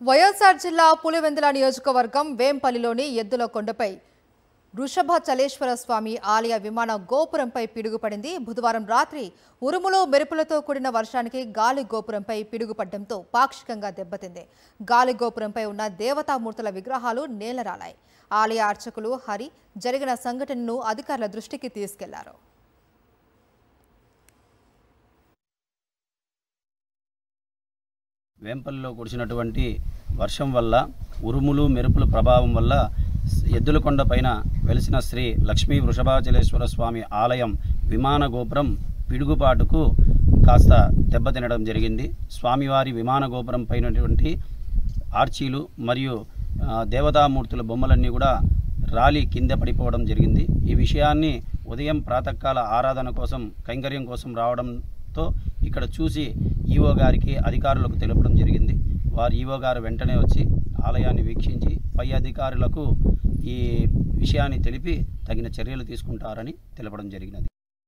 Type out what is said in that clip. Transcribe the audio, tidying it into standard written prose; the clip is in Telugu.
వైఎస్ఆర్ జిల్లా పులివెందుల నియోజకవర్గం వేంపల్లిలోని ఎద్దుల కొండపై వృషభచలేశ్వర స్వామి ఆలయ విమాన గోపురంపై పిడుగుపడింది. బుధవారం రాత్రి ఉరుములు మెరుపులతో కూడిన వర్షానికి గాలి గోపురంపై పిడుగుపడడంతో పాక్షికంగా దెబ్బతింది. గాలి గోపురంపై ఉన్న దేవతామూర్తుల విగ్రహాలు నేలరాలాయి. ఆలయ అర్చకులు హరి జరిగిన సంఘటనను అధికారుల దృష్టికి తీసుకెళ్లారు. వేంపల్లిలో కురిసినటువంటి వర్షం వల్ల ఉరుములు మెరుపుల ప్రభావం వల్ల ఎద్దులకొండ పైన వెలిసిన శ్రీ లక్ష్మీ వృషభాచలేశ్వర స్వామి ఆలయం విమాన గోపురం పిడుగుపాటుకు కాస్త దెబ్బతినడం జరిగింది. స్వామివారి విమాన గోపురం పైనటువంటి ఆర్చీలు మరియు దేవతామూర్తుల బొమ్మలన్నీ కూడా రాలి కింద పడిపోవడం జరిగింది. ఈ విషయాన్ని ఉదయం ప్రాతకాల ఆరాధన కోసం కైంకర్యం కోసం రావడంతో ఇక్కడ చూసి ఈవో గారికి అధికారులకు తెలపడం జరిగింది. వారు ఈవో గారు వెంటనే వచ్చి ఆలయాన్ని వీక్షించి పై అధికారులకు ఈ విషయాన్ని తెలిపి తగిన చర్యలు తీసుకుంటారని తెలపడం జరిగినది.